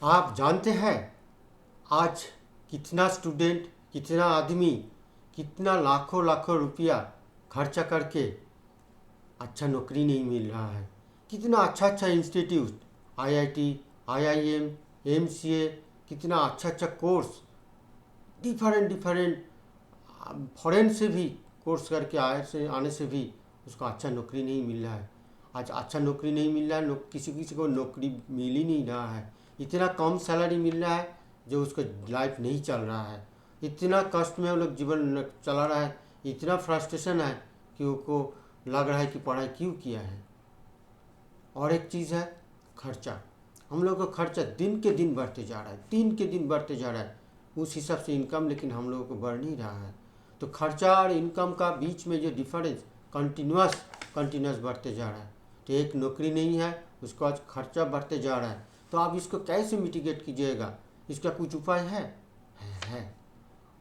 आप जानते हैं आज कितना स्टूडेंट, कितना आदमी, कितना लाखों लाखों रुपया खर्चा करके अच्छा नौकरी नहीं मिल रहा है। कितना अच्छा अच्छा इंस्टीट्यूट, आईआईटी, आईआईएम, एमसीए, कितना अच्छा अच्छा कोर्स, डिफरेंट डिफरेंट फॉरेन से भी कोर्स करके आने से भी उसको अच्छा नौकरी नहीं मिल रहा है। आज अच्छा नौकरी नहीं मिल रहा है, किसी किसी को नौकरी मिल ही नहीं रहा है। इतना कम सैलरी मिल रहा है जो उसका लाइफ नहीं चल रहा है। इतना कष्ट में वो लोग जीवन चला रहा है। इतना फ्रस्ट्रेशन है कि उनको लग रहा है कि पढ़ाई क्यों किया है। और एक चीज़ है खर्चा। हम लोग का खर्चा दिन के दिन बढ़ते जा रहा है, दिन के दिन बढ़ते जा रहा है। उस हिसाब से इनकम लेकिन हम लोगों को बढ़ नहीं रहा है। तो खर्चा और इनकम का बीच में जो डिफरेंस कंटिन्यूस बढ़ते जा रहा है। तो एक नौकरी नहीं है, उसको आज खर्चा बढ़ते जा रहा है। तो आप इसको कैसे मिटिगेट कीजिएगा? इसका कुछ उपाय है? है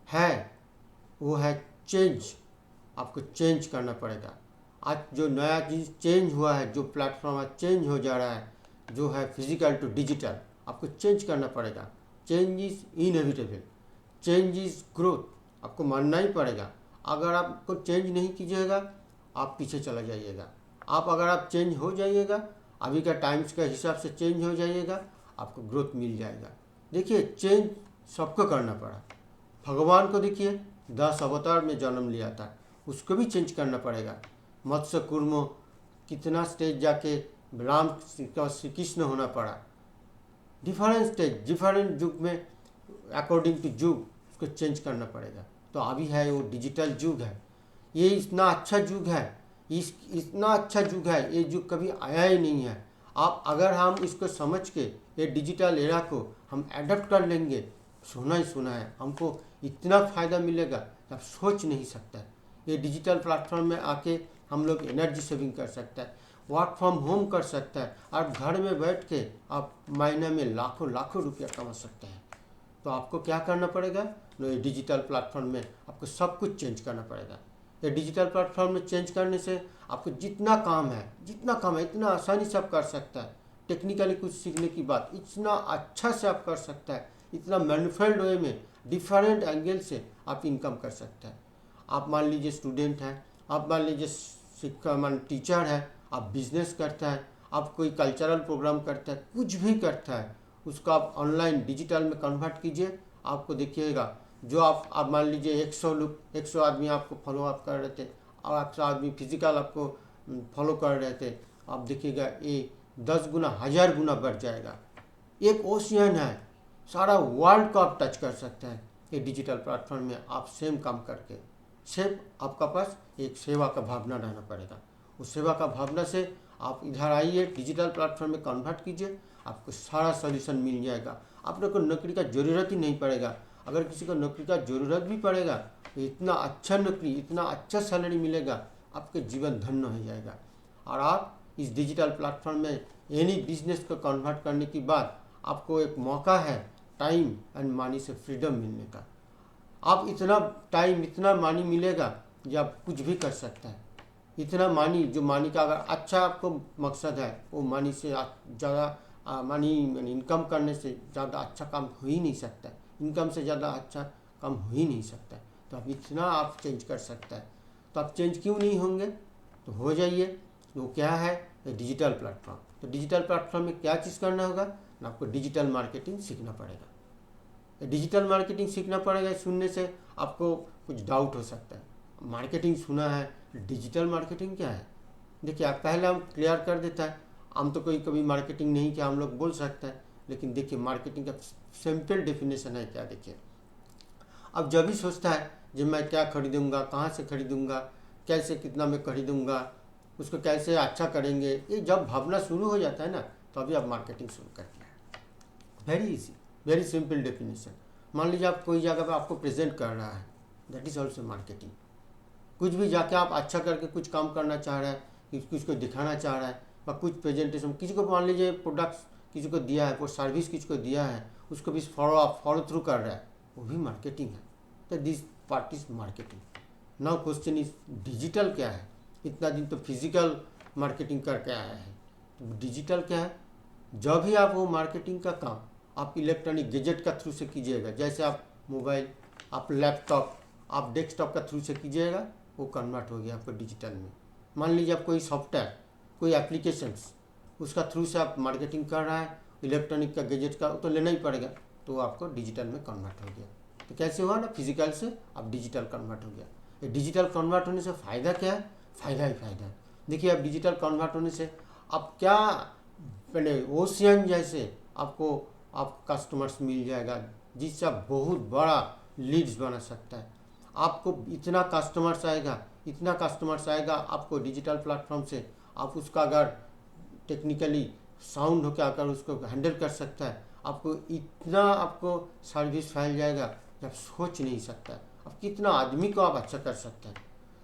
है वो है चेंज। आपको चेंज करना पड़ेगा। आज जो नया चीज़ चेंज हुआ है, जो प्लेटफॉर्म आज चेंज हो जा रहा है, जो है फिजिकल टू डिजिटल, आपको चेंज करना पड़ेगा। Change is inevitable, change is growth. आपको मानना ही पड़ेगा। अगर आपको चेंज नहीं कीजिएगा आप पीछे चला जाइएगा। अगर आप चेंज हो जाइएगा, अभी का टाइम्स के हिसाब से चेंज हो जाइएगा, आपको ग्रोथ मिल जाएगा। देखिए चेंज सबको करना पड़ा। भगवान को देखिए 10 अवतार में जन्म लिया था, उसको भी चेंज करना पड़ेगा। मत्स्य कुर्मो कितना स्टेज जाके राम श्री कृष्ण होना पड़ा। डिफरेंट स्टेज, डिफरेंट युग में अकॉर्डिंग टू युग उसको चेंज करना पड़ेगा। तो अभी है वो डिजिटल युग है। ये इतना अच्छा युग है, इतना अच्छा युग है, ये युग कभी आया ही नहीं है। आप अगर हम इसको समझ के ये डिजिटल एरा को हम एडप्ट कर लेंगे, सुना ही सुना है, हमको इतना फ़ायदा मिलेगा आप सोच नहीं सकता। ये डिजिटल प्लेटफॉर्म में आके हम लोग एनर्जी सेविंग कर सकता है, वर्क फ्रॉम होम कर सकता है, और घर में बैठ के आप महीने में लाखों लाखों रुपया कमा सकते हैं। तो आपको क्या करना पड़ेगा? ये डिजिटल प्लेटफॉर्म में आपको सब कुछ चेंज करना पड़ेगा। ये डिजिटल प्लेटफॉर्म में चेंज करने से आपको जितना काम है इतना आसानी से आप कर सकता है। टेक्निकली कुछ सीखने की बात इतना अच्छा से आप कर सकता है, इतना मैन्युफैक्चर्ड वे में डिफरेंट एंगल से आप इनकम कर सकते हैं। आप मान लीजिए स्टूडेंट हैं, आप मान लीजिए टीचर है, आप बिजनेस करता है, आप कोई कल्चरल प्रोग्राम करता है, कुछ भी करता है, उसको आप ऑनलाइन डिजिटल में कन्वर्ट कीजिए। आपको देखिएगा जो आप मान लीजिए 100 आदमी आपको फॉलो अप कर रहे थे और 100 आदमी फिजिकल आपको फॉलो कर रहे थे, आप देखिएगा ये 10 गुना 1000 गुना बढ़ जाएगा। एक ओशियन है, सारा वर्ल्ड को आप टच कर सकते हैं ये डिजिटल प्लेटफॉर्म में आप सेम काम करके। सिर्फ आपका पास एक सेवा का भावना रहना पड़ेगा। उस सेवा का भावना से आप इधर आइए, डिजिटल प्लेटफॉर्म में कन्वर्ट कीजिए, आपको सारा सोल्यूशन मिल जाएगा। आप लोग को नौकरी का ज़रूरत ही नहीं पड़ेगा। अगर किसी को नौकरी का ज़रूरत भी पड़ेगा तो इतना अच्छा नौकरी, इतना अच्छा सैलरी मिलेगा, आपके जीवन धन्य हो जाएगा। और आप इस डिजिटल प्लेटफॉर्म में एनी बिजनेस को कन्वर्ट करने के बाद आपको एक मौका है टाइम एंड मनी से फ्रीडम मिलने का। आप इतना टाइम, इतना मनी मिलेगा कि आप कुछ भी कर सकते हैं। इतना मनी, जो मनी का अगर अच्छा आपको मकसद है, वो मनी से ज़्यादा मनी इनकम करने से ज़्यादा अच्छा काम हो ही नहीं सकता। इनकम से ज़्यादा अच्छा काम हो ही नहीं सकता। तो आप इतना आप चेंज कर सकता है। तो आप चेंज क्यों नहीं होंगे? तो हो जाइए। वो क्या है? Digital platform. तो डिजिटल प्लेटफॉर्म में क्या चीज़ करना होगा ना, आपको डिजिटल मार्केटिंग सीखना पड़ेगा। डिजिटल मार्केटिंग सीखना पड़ेगा। सुनने से आपको कुछ डाउट हो सकता है, मार्केटिंग सुना है, डिजिटल मार्केटिंग क्या है? देखिए आप पहले हम क्लियर कर देता है। हम तो कोई कभी मार्केटिंग नहीं किया, हम लोग बोल सकते हैं, लेकिन देखिए मार्केटिंग का सिंपल डेफिनेशन है क्या। देखिए अब जब भी सोचता है जब मैं क्या खरीदूंगा, कहाँ से खरीदूंगा, कैसे कितना मैं खरीदूंगा, उसको कैसे अच्छा करेंगे, ये जब भावना शुरू हो जाता है ना, तो अभी आप मार्केटिंग शुरू करते हैं। Very easy, very simple definition. मान लीजिए आप कोई जगह पे आपको प्रेजेंट कर रहा है, दैट इज ऑल्सो मार्केटिंग। कुछ भी जाके आप अच्छा करके कुछ काम करना चाह रहा है, किसी को दिखाना चाह रहा है, या कुछ प्रेजेंटेशन किसी को, मान लीजिए प्रोडक्ट्स किसी को दिया है, कोई सर्विस किसी को दिया है, उसको भी फॉलो थ्रू कर रहा है, वो भी मार्केटिंग है। तो this part is marketing. Now question is digital क्या है? इतना दिन तो फिजिकल मार्केटिंग करके आया है, तो डिजिटल क्या है? जब भी आप वो मार्केटिंग का काम आप इलेक्ट्रॉनिक गैजेट का थ्रू से कीजिएगा, जैसे आप मोबाइल, आप लैपटॉप, आप डेस्कटॉप का थ्रू से कीजिएगा, वो कन्वर्ट हो गया आपको डिजिटल में। मान लीजिए आप कोई सॉफ्टवेयर, कोई एप्लीकेशंस, उसका थ्रू से आप मार्केटिंग कर रहा है, इलेक्ट्रॉनिक का गैजेट का तो लेना ही पड़ेगा, तो आपको डिजिटल में कन्वर्ट हो गया। तो कैसे हुआ ना, फिजिकल से अब डिजिटल कन्वर्ट हो गया। ये डिजिटल कन्वर्ट होने से फ़ायदा क्या है? फ़ायदा ही फ़ायदा है। देखिए अब डिजिटल कन्वर्ट होने से अब क्या, पहले ओशियन जैसे आपको आप कस्टमर्स मिल जाएगा, जिससे आप बहुत बड़ा लीड्स बना सकता है। आपको इतना कस्टमर्स आएगा, इतना कस्टमर्स आएगा आपको डिजिटल प्लेटफॉर्म से, आप उसका अगर टेक्निकली साउंड होकर अगर उसको हैंडल कर सकता है, आपको इतना आपको सर्विस फैल जाएगा कि आप सोच नहीं सकता। अब कितना आदमी को आप अच्छा कर सकते हैं।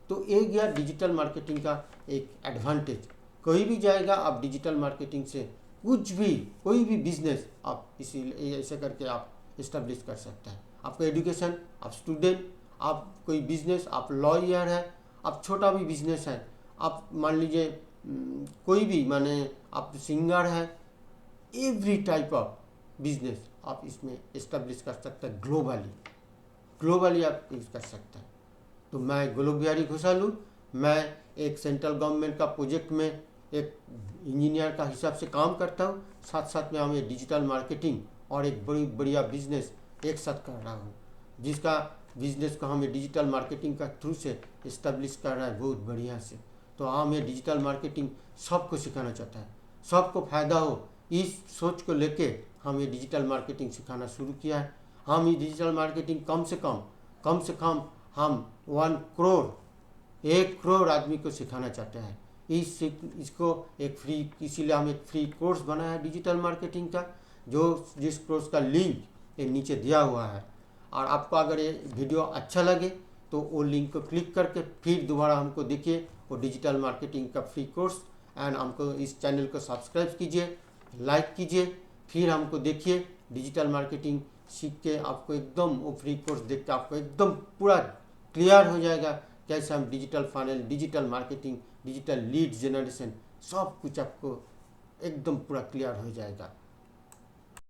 तो एक गया डिजिटल मार्केटिंग का एक एडवांटेज। कोई भी जाएगा आप डिजिटल मार्केटिंग से कुछ भी, कोई भी बिजनेस आप इसी ऐसे करके आप इस्टेब्लिश कर सकते हैं। आपका एजुकेशन, आप स्टूडेंट, आप कोई बिजनेस, आप लॉयर है, आप छोटा भी बिजनेस है, आप मान लीजिए कोई भी, माने आप सिंगर है, एवरी टाइप ऑफ बिजनेस आप इसमें इस्टेब्लिश कर सकते हैं। ग्लोबली आप यूज कर सकते हैं। तो मैं गोलोक बिहारी घोषाल हूँ। मैं एक सेंट्रल गवर्नमेंट का प्रोजेक्ट में एक इंजीनियर का हिसाब से काम करता हूँ, साथ साथ में हमें डिजिटल मार्केटिंग और एक बड़ी बढ़िया बिजनेस एक साथ कर रहा हूँ, जिसका बिजनेस को हमें डिजिटल मार्केटिंग का थ्रू से इस्टेब्लिश कर रहा है बहुत बढ़िया से। तो हमें डिजिटल मार्केटिंग सबको सिखाना चाहता है, सबको फ़ायदा हो, इस सोच को लेके हम ये डिजिटल मार्केटिंग सिखाना शुरू किया है। हम ये डिजिटल मार्केटिंग कम से कम हम 1 करोड़ आदमी को सिखाना चाहते हैं। इसको एक फ्री, इसीलिए हम एक फ्री कोर्स बनाया है डिजिटल मार्केटिंग का, जिस कोर्स का लिंक ये नीचे दिया हुआ है। और आपको अगर ये वीडियो अच्छा लगे तो वो लिंक को क्लिक करके फिर दोबारा हमको देखिए, वो डिजिटल मार्केटिंग का फ्री कोर्स, एंड हमको इस चैनल को सब्सक्राइब कीजिए, लाइक कीजिए, फिर हमको देखिए। डिजिटल मार्केटिंग सीख के आपको एकदम वो फ्री कोर्स देख के आपको एकदम पूरा क्लियर हो जाएगा कैसे हम digital funnel, digital marketing, digital lead generation, सब कुछ आपको एकदम पूरा क्लियर हो जाएगा।